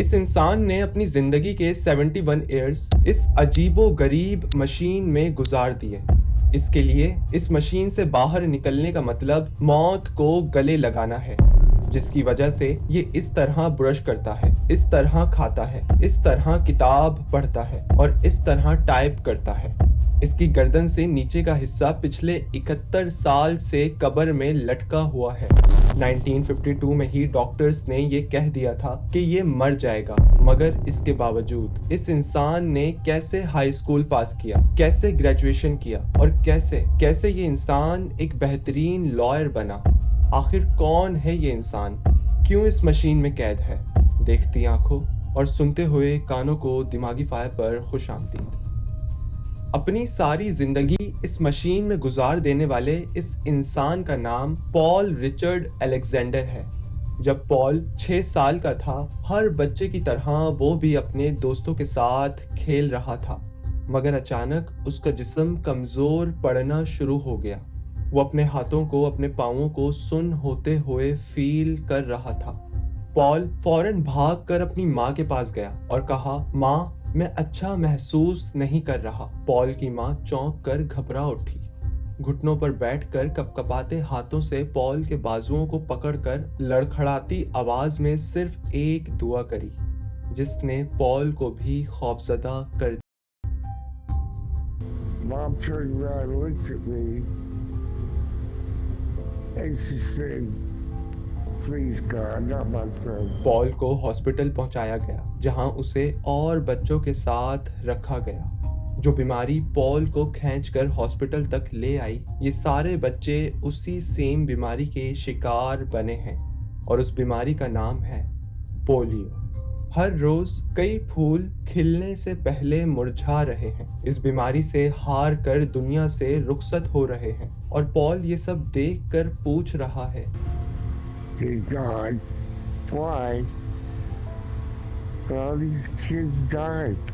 इस इंसान ने अपनी जिंदगी के 71 ईयर्स इस अजीबो गरीब मशीन में गुजार दिए। इसके लिए इस मशीन से बाहर निकलने का मतलब मौत को गले लगाना है, जिसकी वजह से ये इस तरह ब्रश करता है, इस तरह खाता है, इस तरह किताब पढ़ता है और इस तरह टाइप करता है। इसकी गर्दन से नीचे का हिस्सा पिछले 71 साल से कब्र में लटका हुआ है। 1952 में ही डॉक्टर्स ने ये कह दिया था कि ये मर जाएगा, मगर इसके बावजूद इस इंसान ने कैसे हाई स्कूल पास किया, कैसे ग्रेजुएशन किया और कैसे ये इंसान एक बेहतरीन लॉयर बना। आखिर कौन है ये इंसान, क्यों इस मशीन में कैद है? देखती आंखों और सुनते हुए कानों को दिमागी फायर पर खुश आमदीद। अपनी सारी जिंदगी इस मशीन में गुजार देने वाले इस इंसान का नाम पॉल रिचर्ड अलेक्जेंडर है। जब पॉल 6 साल का था, हर बच्चे की तरह वो भी अपने दोस्तों के साथ खेल रहा था, मगर अचानक उसका जिस्म कमजोर पड़ना शुरू हो गया। वो अपने हाथों को, अपने पाँवों को सुन्न होते हुए फील कर रहा था। पॉल फौरन भागकर अपनी माँ के पास गया और कहा, माँ, मैं अच्छा महसूस नहीं कर रहा। पॉल की माँ चौंक कर घबरा उठी। घुटनों पर बैठकर कपकपाते हाथों से पॉल के बाजुओं को पकड़कर लड़खड़ाती आवाज में सिर्फ एक दुआ करी, जिसने पॉल को भी खौफजदा कर दिया। Mom turned around and looked at me, and she said, "Please God, not my friend." Paul को हॉस्पिटल पहुंचाया गया, जहां उसे और बच्चों के साथ रखा गया। जो बीमारी पॉल को खींचकर हॉस्पिटल तक ले आई, ये सारे बच्चे उसी सेम बीमारी के शिकार बने हैं, और उस बीमारी का नाम है पोलियो। हर रोज कई फूल खिलने से पहले मुरझा रहे हैं, इस बीमारी से हार कर दुनिया से रुखसत हो रहे हैं, और पॉल ये सब देखकर पूछ रहा है, Dear God, why all these kids died?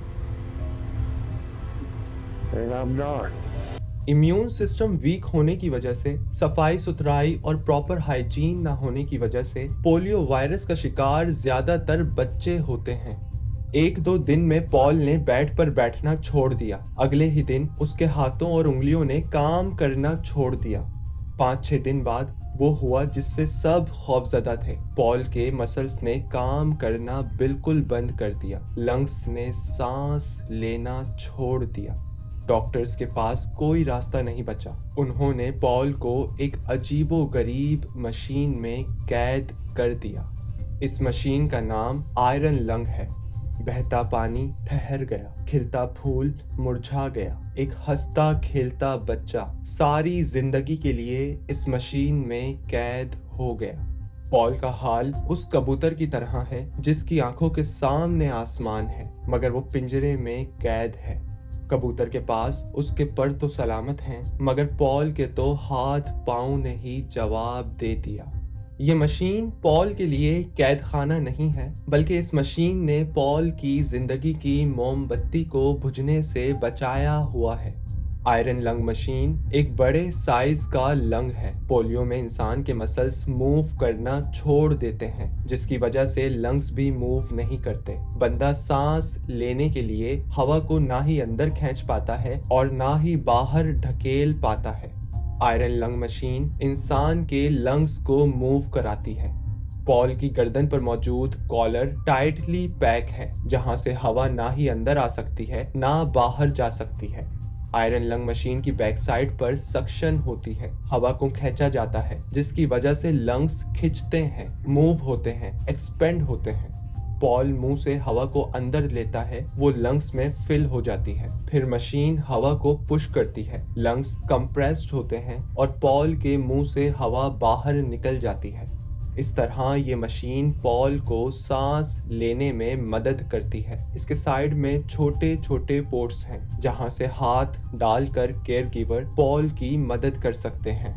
And I'm not. Immune system weak होने की वजह से, सफाई सुथराई और प्रॉपर हाइजीन ना होने की वजह से पोलियो वायरस का शिकार ज्यादातर बच्चे होते हैं। 1-2 दिन में पॉल ने बेड पर बैठना छोड़ दिया। अगले ही दिन उसके हाथों और उंगलियों ने काम करना छोड़ दिया। 5-6 दिन बाद वो हुआ जिससे सब खौफजदा थे। पॉल के मसल्स ने काम करना बिल्कुल बंद कर दिया। लंग्स ने सांस लेना छोड़ दिया। डॉक्टर्स के पास कोई रास्ता नहीं बचा। उन्होंने पॉल को एक अजीबो गरीब मशीन में कैद कर दिया। इस मशीन का नाम आयरन लंग है। बहता पानी ठहर गया, खिलता फूल मुरझा गया। एक हंसता खेलता बच्चा सारी जिंदगी के लिए इस मशीन में कैद हो गया। पॉल का हाल उस कबूतर की तरह है जिसकी आंखों के सामने आसमान है, मगर वो पिंजरे में कैद है। कबूतर के पास उसके पर तो सलामत हैं, मगर पॉल के तो हाथ पांव ने ही जवाब दे दिया। ये मशीन पॉल के लिए कैद खाना नहीं है, बल्कि इस मशीन ने पॉल की जिंदगी की मोमबत्ती को बुझने से बचाया हुआ है। आयरन लंग मशीन एक बड़े साइज का लंग है। पोलियो में इंसान के मसल्स मूव करना छोड़ देते हैं, जिसकी वजह से लंग्स भी मूव नहीं करते। बंदा सांस लेने के लिए हवा को ना ही अंदर खींच पाता है और ना ही बाहर ढकेल पाता है। आयरन लंग मशीन इंसान के लंग्स को मूव कराती है। पॉल की गर्दन पर मौजूद कॉलर टाइटली पैक है, जहां से हवा ना ही अंदर आ सकती है ना बाहर जा सकती है। आयरन लंग मशीन की बैक साइड पर सक्शन होती है, हवा को खींचा जाता है, जिसकी वजह से लंग्स खिंचते हैं, मूव होते हैं, एक्सपेंड होते हैं। पॉल मुंह से हवा को अंदर लेता है, वो लंग्स में फिल हो जाती है। फिर मशीन हवा को पुश करती है, लंग्स कंप्रेस्ड होते हैं और पॉल के मुंह से हवा बाहर निकल जाती है। इस तरह ये मशीन पॉल को सांस लेने में मदद करती है। इसके साइड में छोटे छोटे पोर्ट्स हैं, जहां से हाथ डालकर केयर गिवर पॉल की मदद कर सकते हैं।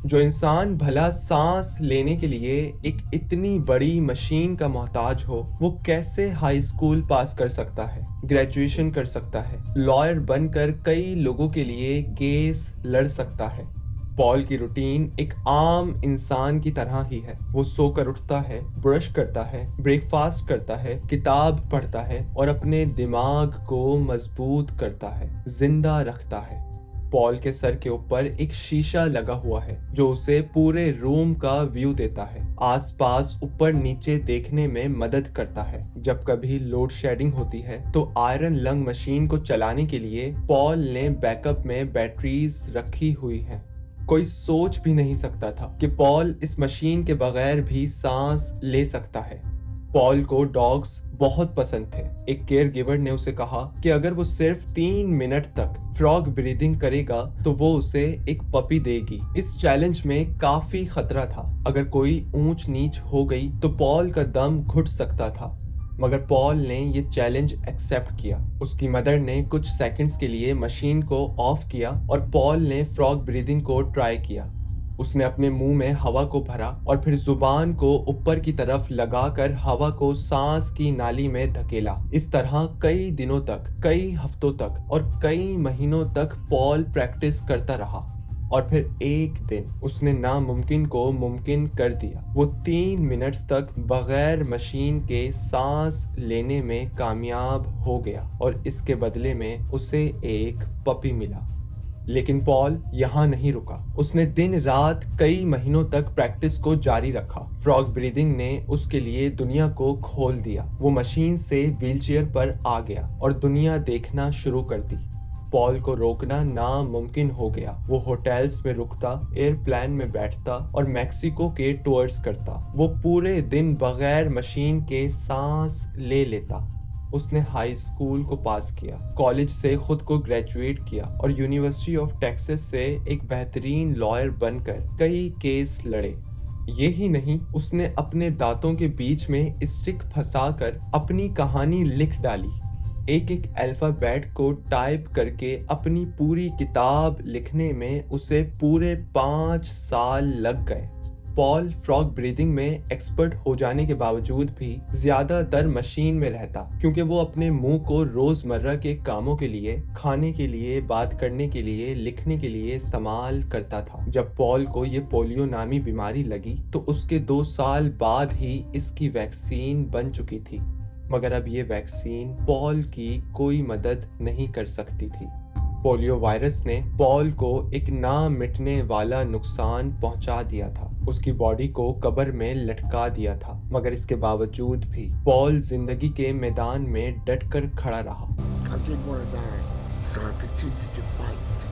जो इंसान भला सांस लेने के लिए एक इतनी बड़ी मशीन का मोहताज हो, वो कैसे हाई स्कूल पास कर सकता है, ग्रेजुएशन कर सकता है, लॉयर बनकर कई लोगों के लिए केस लड़ सकता है? पॉल की रूटीन एक आम इंसान की तरह ही है। वो सोकर उठता है, ब्रश करता है, ब्रेकफास्ट करता है, किताब पढ़ता है और अपने दिमाग को मजबूत करता है, जिंदा रखता है। पॉल के सर के ऊपर एक शीशा लगा हुआ है जो उसे पूरे रूम का व्यू देता है, आसपास ऊपर नीचे देखने में मदद करता है। जब कभी लोड शेडिंग होती है तो आयरन लंग मशीन को चलाने के लिए पॉल ने बैकअप में बैटरीज रखी हुई हैं। कोई सोच भी नहीं सकता था कि पॉल इस मशीन के बगैर भी सांस ले सकता है। पॉल को डॉग्स बहुत पसंद थे। एक केयर गिवर ने उसे कहा कि अगर वो सिर्फ 3 मिनट तक फ्रॉग ब्रीदिंग करेगा तो वो उसे एक पपी देगी। इस चैलेंज में काफी खतरा था। अगर कोई ऊंच नीच हो गई तो पॉल का दम घुट सकता था, मगर पॉल ने ये चैलेंज एक्सेप्ट किया। उसकी मदर ने कुछ सेकंड्स के लिए मशीन को ऑफ किया और पॉल ने फ्रॉग ब्रीदिंग को ट्राई किया। उसने अपने मुंह में हवा को भरा और फिर जुबान को ऊपर की तरफ लगाकर हवा को सांस की नाली में धकेला। इस तरह कई दिनों तक, कई हफ्तों तक और कई महीनों तक पॉल प्रैक्टिस करता रहा और फिर एक दिन उसने नामुमकिन को मुमकिन कर दिया। वो 3 मिनट्स तक बगैर मशीन के सांस लेने में कामयाब हो गया और इसके बदले में उसे एक पपी मिला। लेकिन पॉल यहाँ नहीं रुका। उसने दिन रात कई महीनों तक प्रैक्टिस को जारी रखा। फ्रॉग ब्रीदिंग ने उसके लिए दुनिया को खोल दिया। वो मशीन से व्हीलचेयर पर आ गया और दुनिया देखना शुरू कर दी। पॉल को रोकना नामुमकिन हो गया। वो होटल्स में रुकता, एयरप्लेन में बैठता और मैक्सिको के टूर्स करता। वो पूरे दिन बगैर मशीन के सांस ले लेता। उसने हाई स्कूल को पास किया, कॉलेज से खुद को ग्रेजुएट किया और यूनिवर्सिटी ऑफ टेक्सास से एक बेहतरीन लॉयर बनकर कई केस लड़े। ये ही नहीं, उसने अपने दांतों के बीच में स्टिक फंसाकर अपनी कहानी लिख डाली। एक एक अल्फाबेट को टाइप करके अपनी पूरी किताब लिखने में उसे पूरे 5 साल लग गए। पॉल फ्रॉग ब्रीदिंग में एक्सपर्ट हो जाने के बावजूद भी ज्यादातर मशीन में रहता, क्योंकि वो अपने मुंह को रोजमर्रा के कामों के लिए, खाने के लिए, बात करने के लिए, लिखने के लिए इस्तेमाल करता था। जब पॉल को ये पोलियो नामी बीमारी लगी तो उसके 2 साल बाद ही इसकी वैक्सीन बन चुकी थी, मगर अब ये वैक्सीन पॉल की कोई मदद नहीं कर सकती थी। पोलियो वायरस ने पॉल को एक ना मिटने वाला नुकसान पहुंचा दिया था। उसकी बॉडी को कब्र में लटका दिया था, मगर इसके बावजूद भी पॉल जिंदगी के मैदान में डटकर खड़ा रहा। I didn't want to die, so I continued to fight.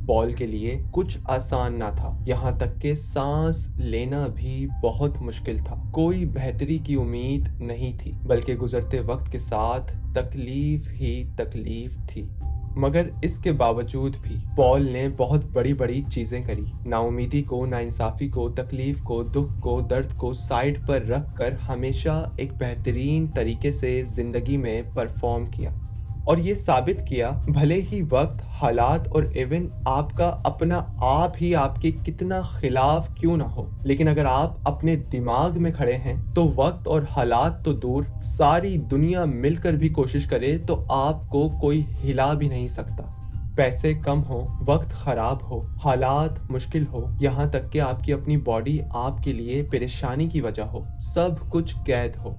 Paul के लिए कुछ आसान ना था, यहाँ तक कि सांस लेना भी बहुत मुश्किल था। कोई बेहतरी की उम्मीद नहीं थी, बल्कि गुजरते वक्त के साथ तकलीफ ही तकलीफ थी। मगर इसके बावजूद भी पॉल ने बहुत बड़ी बड़ी चीजें करी। नाउमीदी को, नाइंसाफी को, तकलीफ को, दुख को, दर्द को साइड पर रख कर हमेशा एक बेहतरीन तरीके से जिंदगी में परफॉर्म किया और ये साबित किया, भले ही वक्त, हालात और इवन आपका अपना आप ही आपके कितना खिलाफ क्यों ना हो, लेकिन अगर आप अपने दिमाग में खड़े हैं तो वक्त और हालात तो दूर, सारी दुनिया मिलकर भी कोशिश करे तो आपको कोई हिला भी नहीं सकता। पैसे कम हो, वक्त खराब हो, हालात मुश्किल हो, यहाँ तक कि आपकी अपनी बॉडी आपके लिए परेशानी की वजह हो, सब कुछ कैद हो,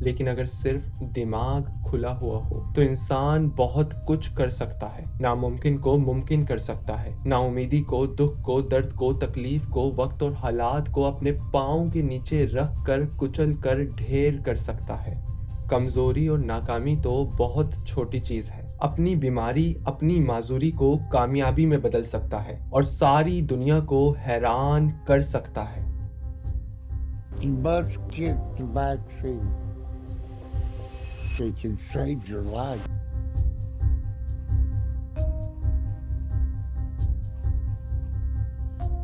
लेकिन अगर सिर्फ दिमाग खुला हुआ हो तो इंसान बहुत कुछ कर सकता है। नामुमकिन को मुमकिन कर सकता है। नाउमीदी को, दुख को, दर्द को, तकलीफ को, वक्त और हालात को अपने पाँव के नीचे रख कर कुचल कर ढेर कर सकता है। कमजोरी और नाकामी तो बहुत छोटी चीज है। अपनी बीमारी, अपनी माजूरी को कामयाबी में बदल सकता है और सारी दुनिया को हैरान कर सकता है। You must get the vaccine. They can save your life.